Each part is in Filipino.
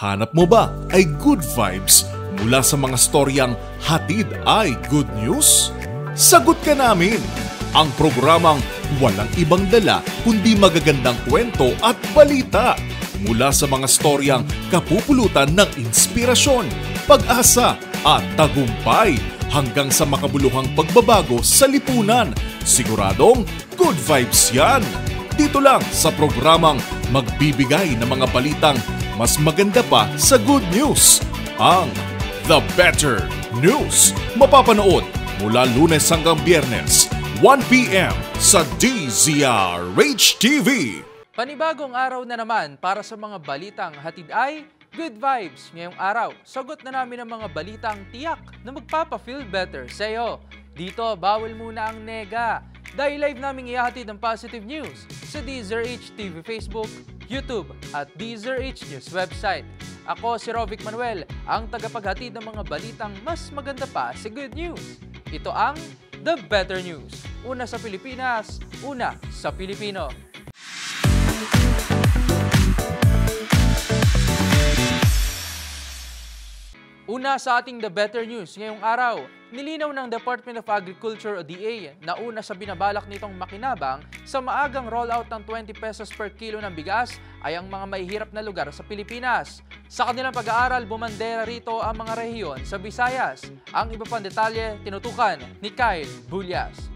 Hanap mo ba ay good vibes mula sa mga storyang hatid ay good news? Sagot ka namin! Ang programang walang ibang dala kundi magagandang kwento at balita mula sa mga storyang kapupulutan ng inspirasyon, pag-asa at tagumpay hanggang sa makabuluhang pagbabago sa lipunan. Siguradong good vibes yan! Dito lang sa programang magbibigay ng mga balitang mas maganda pa sa good news. Ang The Better News. Mapapanood mula Lunes hanggang Biyernes, 1 p.m. sa DZRH TV. Panibagong araw na naman para sa mga balitang hatid ay good vibes. Ngayong araw, sagot na namin ang mga balitang tiyak na magpapa-feel better sa iyo. Dito, bawal muna ang nega. Dahil live naming ihahatid ng positive news sa DZRH TV Facebook, YouTube at DZRH News website. Ako si Rovic Manuel, ang tagapaghatid ng mga balitang mas maganda pa sa good news. Ito ang The Better News. Una sa Pilipinas, una sa Pilipino. Una sa ating The Better News ngayong araw, nilinaw ng Department of Agriculture o DA na una sa binabalak nitong makinabang sa maagang rollout ng 20 pesos per kilo ng bigas ay ang mga mahihirap na lugar sa Pilipinas. Sa kanilang pag-aaral, bumandera rito ang mga rehiyon sa Visayas. Ang iba pang detalye, tinutukan ni Kyle Bulias.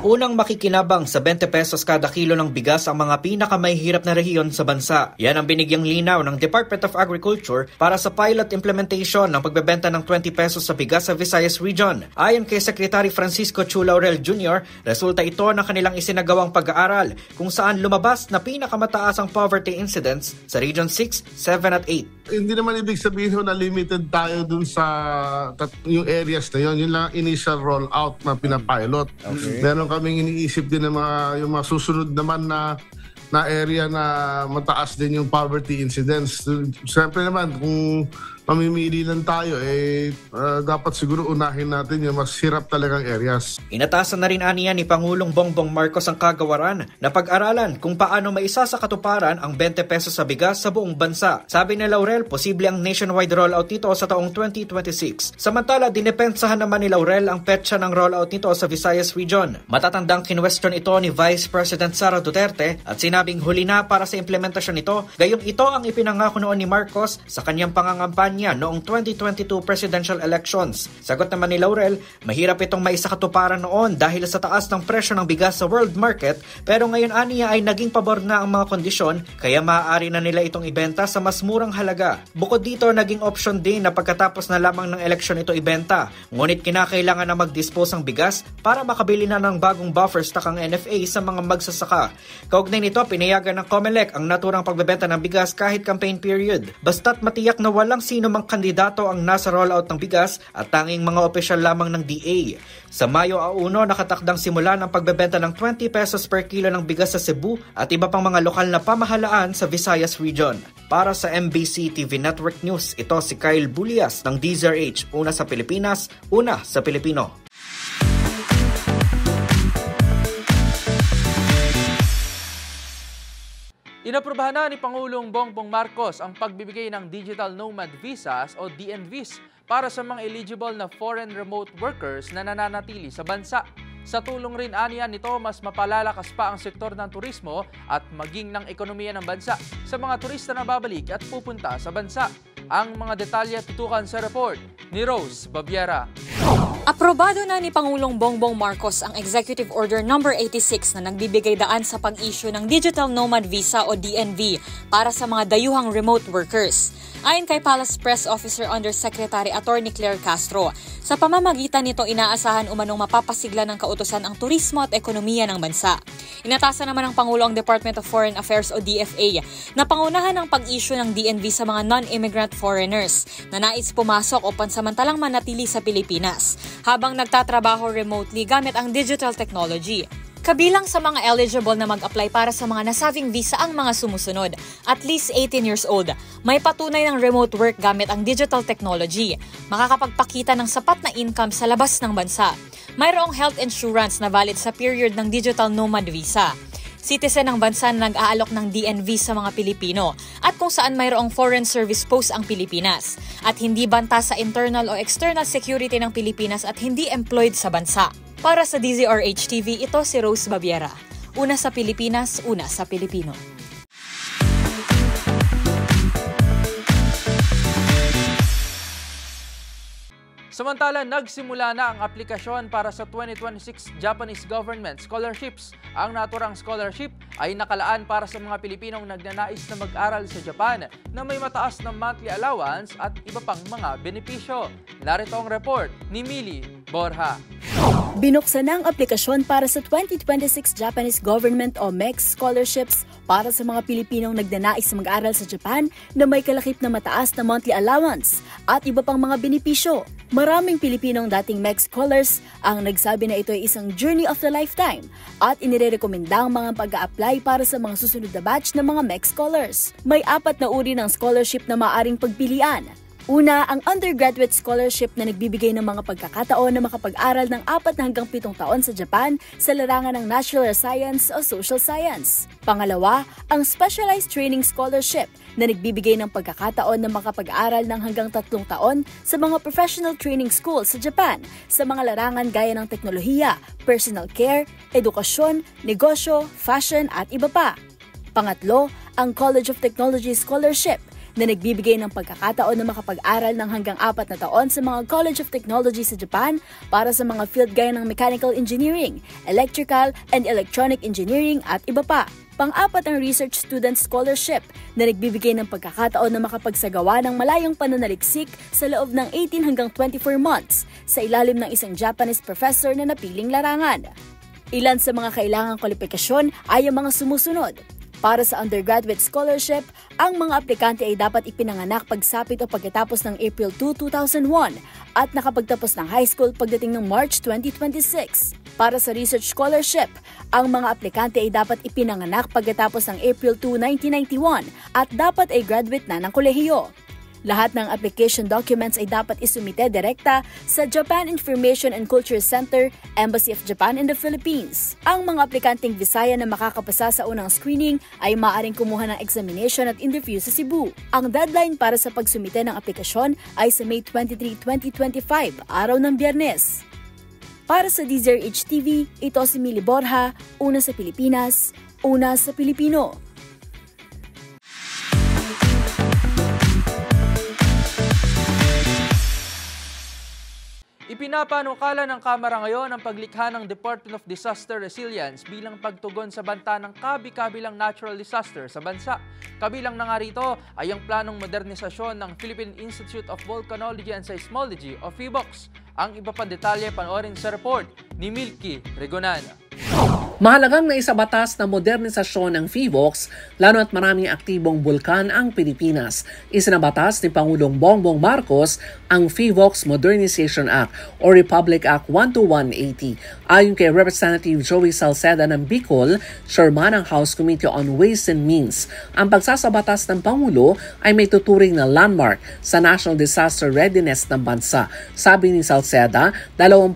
Unang makikinabang sa 20 pesos kada kilo ng bigas ang mga pinakamahihirap na rehiyon sa bansa. Yan ang binigyang linaw ng Department of Agriculture para sa pilot implementation ng pagbebenta ng 20 pesos sa bigas sa Visayas Region. Ayon kay Secretary Francisco Chu Laurel Jr., resulta ito ng kanilang isinagawang pag-aaral kung saan lumabas na pinakamataas ang poverty incidence sa Region 6, 7 at 8. Hindi naman ibig sabihin na limited tayo dun sa yung areas na yun. Yun lang initial rollout na pinapilot. Okay. Meron kaming iniisip din ng yung mga susunod naman na area na mataas din yung poverty incidence. Siyempre naman, kung mamimili lang tayo, dapat siguro unahin natin yung mas hirap talagang areas. Inatasan na rin aniya ni Pangulong Bongbong Marcos ang kagawaran na pag-aralan kung paano maisasakatuparan ang 20 pesos sa bigas sa buong bansa. Sabi ni Laurel, posible ang nationwide rollout nito sa taong 2026. Samantala, dinepensahan naman ni Laurel ang petsa ng rollout nito sa Visayas Region. Matatandang kinwestiyon ito ni Vice President Sara Duterte at sinabing huli na para sa implementasyon nito. Gayong ito ang ipinangako noon ni Marcos sa kanyang pangangampanya noong 2022 presidential elections. Sagot naman ni Laurel, mahirap itong maisakatuparan noon dahil sa taas ng presyo ng bigas sa world market, pero ngayon aniya ay naging pabor na ang mga kondisyon kaya maaari na nila itong ibenta sa mas murang halaga. Bukod dito, naging option din na pagkatapos na lamang ng eleksyon ito ibenta, ngunit kinakailangan na mag-dispose ang bigas para makabili na ng bagong buffer stock ang NFA sa mga magsasaka. Kaugnay nito, pinayagan ng COMELEC ang naturang pagbebenta ng bigas kahit campaign period. Basta't matiyak na walang sino mang kandidato ang nasa rollout ng bigas at tanging mga opisyal lamang ng DA. Sa Mayo 1, nakatakdang simula ng pagbebenta ng 20 pesos per kilo ng bigas sa Cebu at iba pang mga lokal na pamahalaan sa Visayas Region. Para sa MBC TV Network News, ito si Kyle Bulias ng DZRH, una sa Pilipinas, una sa Pilipino. Inaprubahan na ni Pangulong Bongbong Marcos ang pagbibigay ng Digital Nomad Visas o DNVs para sa mga eligible na foreign remote workers na nananatili sa bansa. Sa tulong rin aniya nito, mas mapalalakas pa ang sektor ng turismo at maging ng ekonomiya ng bansa sa mga turista na babalik at pupunta sa bansa. Ang mga detalye tutukan sa report ni Rose Babiera. Aprobado na ni Pangulong Bongbong Marcos ang Executive Order No. 86 na nagbibigay daan sa pag-issue ng Digital Nomad Visa o DNV para sa mga dayuhang remote workers. Ayon kay Palace Press Officer Undersecretary Attorney Claire Castro, sa pamamagitan nito inaasahan umanong mapapasigla ng kautusan ang turismo at ekonomiya ng bansa. Inatasan naman ng Pangulo ang Department of Foreign Affairs o DFA na pangunahan ng pag-issue ng DNV sa mga non-immigrant foreigners na nais pumasok o pansamantalang manatili sa Pilipinas habang nagtatrabaho remotely gamit ang digital technology. Kabilang sa mga eligible na mag-apply para sa mga nasabing visa ang mga sumusunod, at least 18 years old, may patunay ng remote work gamit ang digital technology, makakapagpakita ng sapat na income sa labas ng bansa, mayroong health insurance na valid sa period ng digital nomad visa, citizen ng bansa na nag-aalok ng DNV sa mga Pilipino at kung saan mayroong foreign service post ang Pilipinas at hindi banta sa internal o external security ng Pilipinas at hindi employed sa bansa. Para sa DZRH TV, ito si Rose Babiera. Una sa Pilipinas, una sa Pilipino. Samantala, nagsimula na ang aplikasyon para sa 2026 Japanese Government Scholarships. Ang naturang scholarship ay nakalaan para sa mga Pilipinong nagnanais na mag-aral sa Japan na may mataas na monthly allowance at iba pang mga benepisyo. Narito ang report ni Mili Borja. Binuksan na ang aplikasyon para sa 2026 Japanese Government o MEX scholarships para sa mga Pilipinong nagnanais na mag-aral sa Japan na may kalakip na mataas na monthly allowance at iba pang mga benepisyo. Maraming Pilipinong dating MEX scholars ang nagsabi na ito ay isang journey of a lifetime at inirekomenda ang mga pag-a-apply para sa mga susunod na batch ng mga MEX scholars. May 4 na uri ng scholarship na maaaring pagpilian. Una, ang undergraduate scholarship na nagbibigay ng mga pagkakataon na makapag-aral ng 4 hanggang 7 taon sa Japan sa larangan ng natural science o social science. Pangalawa, ang specialized training scholarship na nagbibigay ng pagkakataon na makapag-aral ng hanggang 3 taon sa mga professional training schools sa Japan sa mga larangan gaya ng teknolohiya, personal care, edukasyon, negosyo, fashion at iba pa. Pangatlo, ang College of Technology Scholarship na nagbibigay ng pagkakataon na makapag-aral ng hanggang 4 na taon sa mga College of Technology sa Japan para sa mga field gaya ng mechanical engineering, electrical and electronic engineering at iba pa. Pang-4 ang Research Student Scholarship na nagbibigay ng pagkakataon na makapagsagawa ng malayong pananaliksik sa loob ng 18 hanggang 24 months sa ilalim ng isang Japanese professor na napiling larangan. Ilan sa mga kailangang kwalifikasyon ay ang mga sumusunod. Para sa undergraduate scholarship, ang mga aplikante ay dapat ipinanganak pagsapit o pagkatapos ng April 2, 2001 at nakapagtapos ng high school pagdating ng March 2026. Para sa research scholarship, ang mga aplikante ay dapat ipinanganak pagkatapos ng April 2, 1991 at dapat ay graduate na ng kolehiyo. Lahat ng application documents ay dapat isumite direkta sa Japan Information and Culture Center, Embassy of Japan in the Philippines. Ang mga aplikanteng Visaya na makakapasa sa unang screening ay maaaring kumuha ng examination at interview sa Cebu. Ang deadline para sa pagsumite ng aplikasyon ay sa May 23, 2025, araw ng Biyernes. Para sa DZRH TV, ito si Mili Borja, una sa Pilipinas, una sa Pilipino. Ipinapanukala ng Kamara ngayon ang paglikha ng Department of Disaster Resilience bilang pagtugon sa banta ng kabi-kabilang natural disaster sa bansa. Kabilang na nga rito ay ang planong modernisasyon ng Philippine Institute of Volcanology and Seismology o PHIVOLCS. Ang iba pang detalye panoorin sa report ni Milky Regonan. Mahalagang naisabatas na modernisasyon ng PHIVOLCS lalo at maraming aktibong bulkan ang Pilipinas. Isinabatas ni Pangulong Bongbong Marcos ang PHIVOLCS Modernization Act o Republic Act 12180. Ayon kay Representative Joey Salceda ng Bicol, Chairman ng House Committee on Ways and Means, ang pagsasabatas ng Pangulo ay may tuturing na landmark sa national disaster readiness ng bansa. Sabi ni Salceda, 24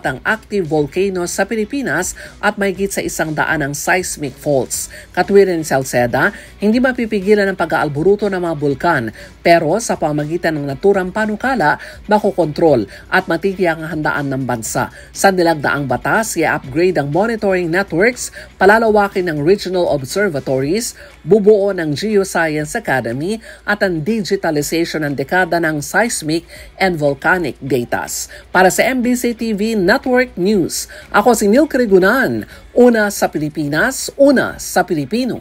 ang active volcanoes sa Pilipinas at may sa 100 ang seismic faults. Katwiran ni Salceda, hindi mapipigilan ang pag-aalburuto ng mga bulkan pero sa pamagitan ng naturang panukala, makokontrol at matitiyak ang handaan ng bansa. Sa nilagdaang batas, i-upgrade ang monitoring networks, palalawakin ng regional observatories, bubuo ng Geoscience Academy at ang digitalization ng dekada ng seismic and volcanic datas. Para sa MBC TV Network News, ako si Milky Regonan, una sa Pilipinas, una sa Pilipino.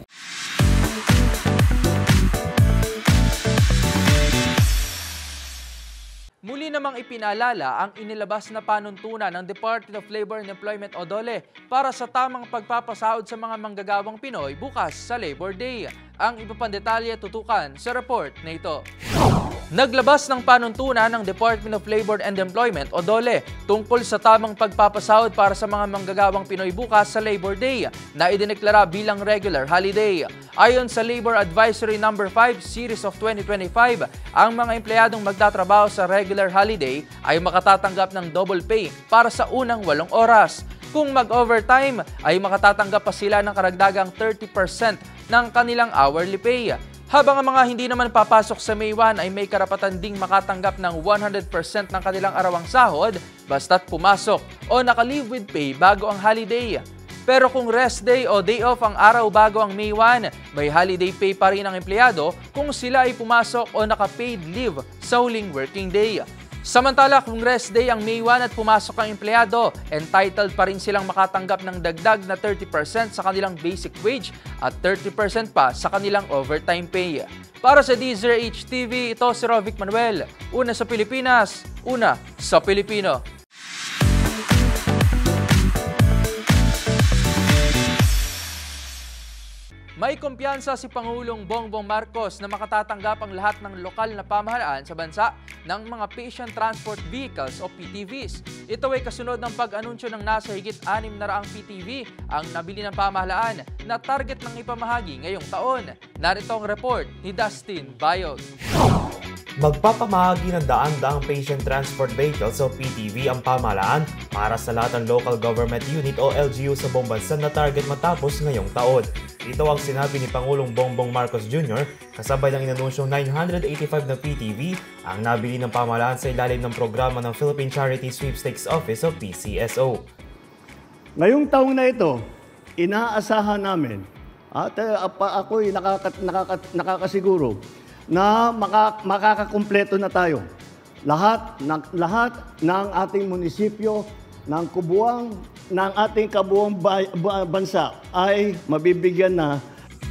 Muli namang ipinaalala ang inilabas na panuntunan ng Department of Labor and Employment o DOLE para sa tamang pagpapasahod sa mga manggagawang Pinoy bukas sa Labor Day. Ang iba pang detalye tutukan sa report na ito. Naglabas ng panuntunan ng Department of Labor and Employment o DOLE tungkol sa tamang pagpapasahod para sa mga manggagawang Pinoy bukas sa Labor Day na idineklara bilang regular holiday. Ayon sa Labor Advisory No. 5 Series of 2025, ang mga empleyadong magtatrabaho sa regular holiday ay makatatanggap ng double pay para sa unang 8 oras. Kung mag-overtime ay makatatanggap pa sila ng karagdagang 30% ng kanilang hourly pay. Habang ang mga hindi naman papasok sa May 1 ay may karapatan ding makatanggap ng 100% ng kanilang arawang sahod basta't pumasok o naka-leave with pay bago ang holiday. Pero kung rest day o day off ang araw bago ang May 1, may holiday pay pa rin ang empleyado kung sila ay pumasok o naka-paid leave sa huling working day. Samantala, kung rest day ang May 1 at pumasok ang empleyado, entitled pa rin silang makatanggap ng dagdag na 30% sa kanilang basic wage at 30% pa sa kanilang overtime pay. Para sa DZRH TV, ito si Rovic Manuel. Una sa Pilipinas, una sa Pilipino. May kumpiyansa si Pangulong Bongbong Marcos na makatatanggap ang lahat ng lokal na pamahalaan sa bansa ng mga Patient Transport Vehicles o PTVs. Ito ay kasunod ng pag-anunsyo ng nasa higit 600 PTV ang nabili ng pamahalaan na target ng ipamahagi ngayong taon. Narito ang report ni Dustin Bayog. Magpapamahagi ng daan-daang Patient Transport Vehicles o PTV ang pamahalaan para sa lahat ng Local Government Unit o LGU sa buong bansa na target matapos ngayong taon. Ito ang sinabi ni Pangulong Bongbong Marcos Jr. kasabay ng inanunsyong 985 na PTV ang nabili ng pamahalaan sa ilalim ng programa ng Philippine Charity Sweepstakes Office o PCSO. Ngayong taong na ito, inaasahan namin at ako'y nakakasiguro na makakakumpleto na tayo. Lahat ng ating munisipyo, ng ating kabuuang bansa ay mabibigyan na.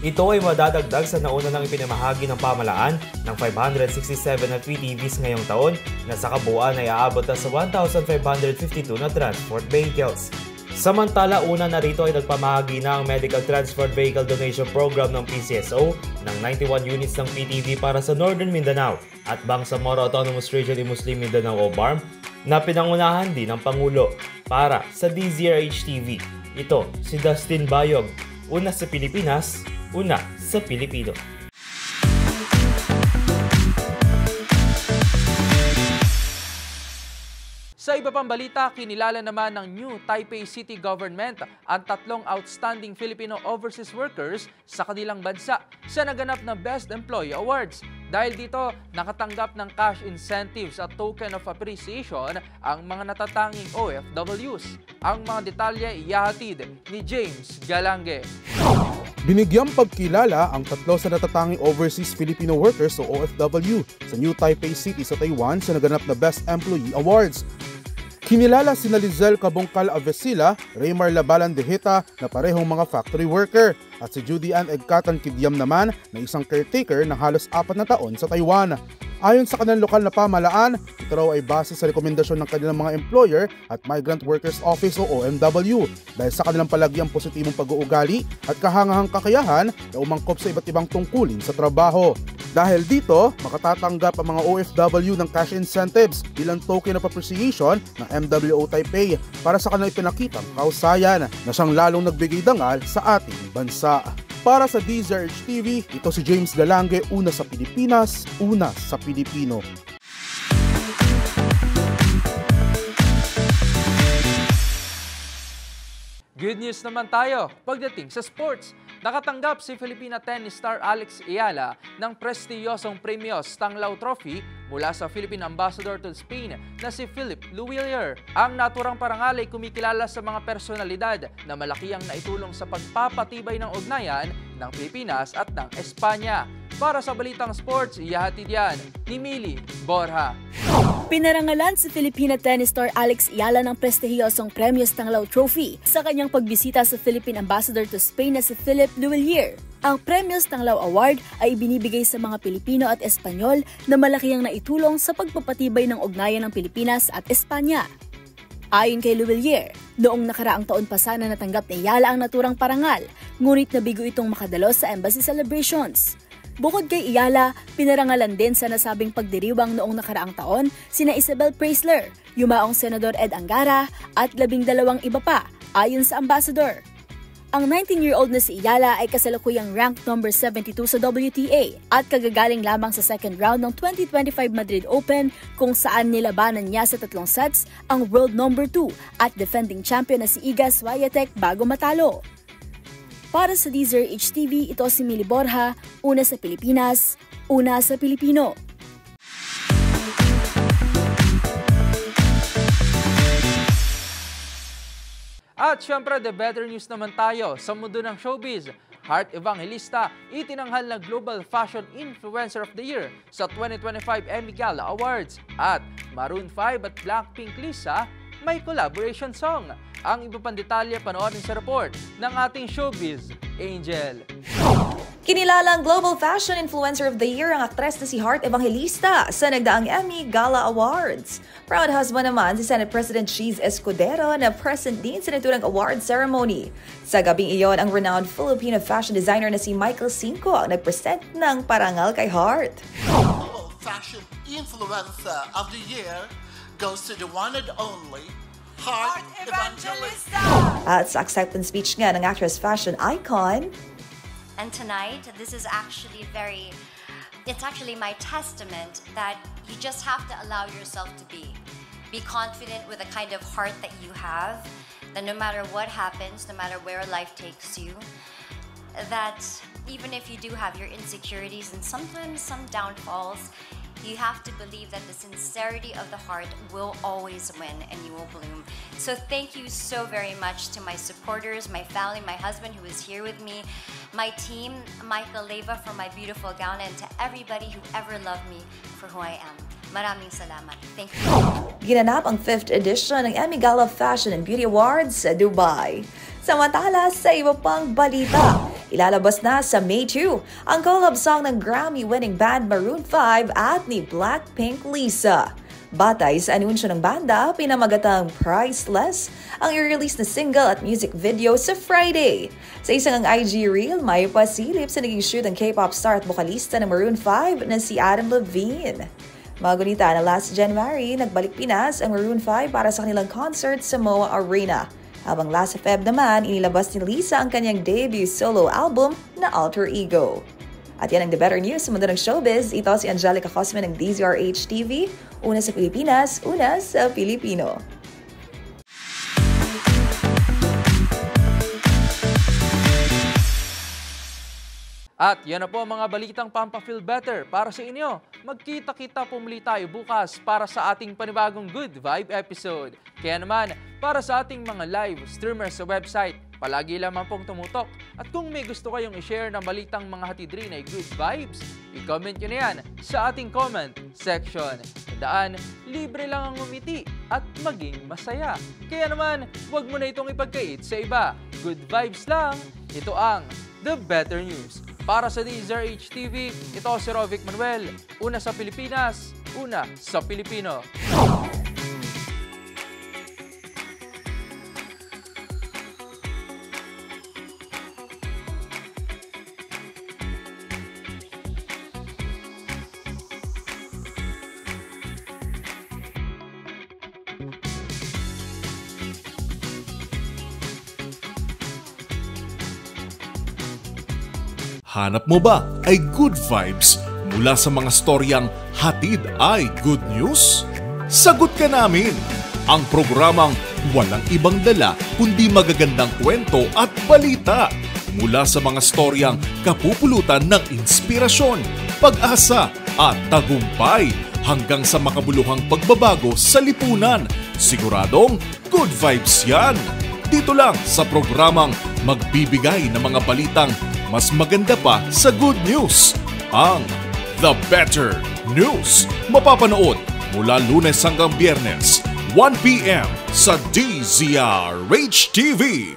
Ito ay madadagdag sa nauna nang ipinamahagi ng pamahalaan ng 567 na PTVs ngayong taon na sa kabuuan ay aabot na sa 1,552 na transport vehicles. Samantala, una na rito ay nagpamahagi na ang Medical Transport Vehicle Donation Program ng PCSO ng 91 units ng PTV para sa Northern Mindanao at Bangsamoro Autonomous Region in Muslim Mindanao o BARM na pinangunahan din ng Pangulo. Para sa DZRH TV, ito si Dustin Bayog, una sa Pilipinas, una sa Pilipino. Sa iba pang balita, kinilala naman ng New Taipei City Government ang 3 outstanding Filipino overseas workers sa kanilang bansa sa naganap na Best Employee Awards. Dahil dito, nakatanggap ng cash incentives at token of appreciation ang mga natatanging OFWs. Ang mga detalye iyahatid ni James Galange. Binigyang pagkilala ang 3 sa natatanging overseas Filipino workers o OFW sa New Taipei City sa Taiwan sa naganap na Best Employee Awards. Kinilala sina Lizelle Cabongcal Avesila, Raymar Labalan de Hita na parehong mga factory worker at si Judy Ann Egkatan Kidyam naman na isang caretaker ng halos 4 na taon sa Taiwan. Ayon sa kanilang lokal na pamahalaan, ito raw ay base sa rekomendasyon ng kanilang mga employer at Migrant Workers Office o OMW dahil sa kanilang palagiang positibong pag-uugali at kahangahang kakayahan na umangkop sa iba't ibang tungkulin sa trabaho. Dahil dito, makatatanggap ang mga OFW ng cash incentives bilang token of appreciation ng MWO Taipei para sa kanilang ipinakitang kahusayan na siyang lalong nagbigay dangal sa ating bansa. Para sa DZRH TV, ito si James Galange, una sa Pilipinas, una sa Pilipino. Good news naman tayo pagdating sa sports. Nakatanggap si Filipina tennis star Alex Ayala ng prestiyosong Premios Tanglao Trophy mula sa Philippine Ambassador to Spain na si Philip Luwilier. Ang naturang parangal ay kumikilala sa mga personalidad na malaki ang naitulong sa pagpapatibay ng ugnayan ng Pilipinas at ng Espanya. Para sa Balitang Sports, iyahatid yan ni Mili Borja. Pinarangalan si Filipina tennis star Alex Ayala ng prestihiyosong Premios Tanglao Trophy sa kanyang pagbisita sa Philippine Ambassador to Spain na si Philip Luwilier. Ang Premios Tanglao Award ay ibinibigay sa mga Pilipino at Espanyol na malaki ang naitulong sa pagpapatibay ng ugnayan ng Pilipinas at Espanya. Ayon kay Luwilier, noong nakaraang taon pa sana natanggap ni Ayala ang naturang parangal, ngunit nabigo itong makadalo sa embassy celebrations. Bukod kay Ayala, pinarangalan din sa nasabing pagdiriwang noong nakaraang taon sina Isabel Preisler, yumaong Senador Ed Angara at 12 iba pa, ayon sa Ambassador. Ang 19-year-old na si Iyala ay kasalukuyang ranked number 72 sa WTA at kagagaling lamang sa second round ng 2025 Madrid Open kung saan nilabanan niya sa 3 sets ang world number 2 at defending champion na si Iga Swiatek bago matalo. Para sa DZRH TV, ito si Mili Borja, una sa Pilipinas, una sa Pilipino. At syempre, the better news naman tayo sa mundo ng showbiz. Heart Evangelista itinanghal na Global Fashion Influencer of the Year sa 2025 Emmy Gala Awards. At Maroon 5 at Blackpink Lisa may collaboration song. Ang iba pang detalye panoorin sa report ng ating showbiz Angel. Kinilala ang Global Fashion Influencer of the Year ang aktres na si Heart Evangelista sa nagdaang Emmy Gala Awards. Proud husband naman si Senate President Cheese Escudero na present din sa naturang award ceremony. Sa gabing iyon, ang renowned Filipino fashion designer na si Michael Cinco ang nagpresent ng parangal kay Heart. Global Fashion Influencer of the Year goes to the one and only Heart Evangelista. At sa acceptance speech nga ng actress fashion icon, and tonight, this is actually it's actually my testament that you just have to allow yourself to be confident with the kind of heart that you have, that no matter what happens, no matter where life takes you, that even if you do have your insecurities and sometimes some downfalls, you have to believe that the sincerity of the heart will always win and you will bloom. So thank you so very much to my supporters, my family, my husband who is here with me, my team, Michael Leyva for my beautiful gown, and to everybody who ever loved me for who I am. Maraming salamat. Thank you. Ginanap ang 5th edition ng Emmy Gala Fashion and Beauty Awards sa Dubai. Samantala, sa iba pang balita, ilalabas na sa May 2 ang collab song ng Grammy-winning band Maroon 5 at ni Blackpink Lisa. Batay sa anunsyo ng banda, pinamagatang Priceless ang i-release na single at music video sa Friday. Sa isang IG reel, may pasilip sa naging shoot ng K-pop star at bokalista ng Maroon 5 na si Adam Levine. Magunita na last January, nagbalik Pinas ang Maroon 5 para sa kanilang concert sa MOA Arena. Habang last Feb naman, inilabas ni Lisa ang kanyang debut solo album na Alter Ego. At yan ang the better news sa mundo ng showbiz. Ito si Angelica Cosme ng DZRH TV. Una sa Pilipinas, una sa Pilipino. At yan na po ang mga balitang Pampa-Feel Better para sa inyo. Magkita-kita po muli tayo bukas para sa ating panibagong Good Vibe episode. Kaya naman, para sa ating mga live streamers sa website, palagi lamang pong tumutok. At kung may gusto kayong i-share na balitang mga hatid rin ay good vibes, i-comment nyo na yan sa ating comment section. Tandaan, libre lang ang umiti at maging masaya. Kaya naman, huwag mo na itong ipagkait sa iba. Good vibes lang, ito ang The Better News. Para sa DZRH TV, ito si Rovic Manuel. Una sa Pilipinas, una sa Pilipino. Hanap mo ba ay good vibes mula sa mga storyang hatid ay good news? Sagot ka namin! Ang programang walang ibang dala kundi magagandang kwento at balita mula sa mga storyang kapupulutan ng inspirasyon, pag-asa at tagumpay hanggang sa makabuluhang pagbabago sa lipunan. Siguradong good vibes yan! Dito lang sa programang magbibigay ng mga balitang mas maganda pa sa good news, ang The Better News. Mapapanood mula Lunes hanggang Biyernes, 1 p.m. sa DZRH TV.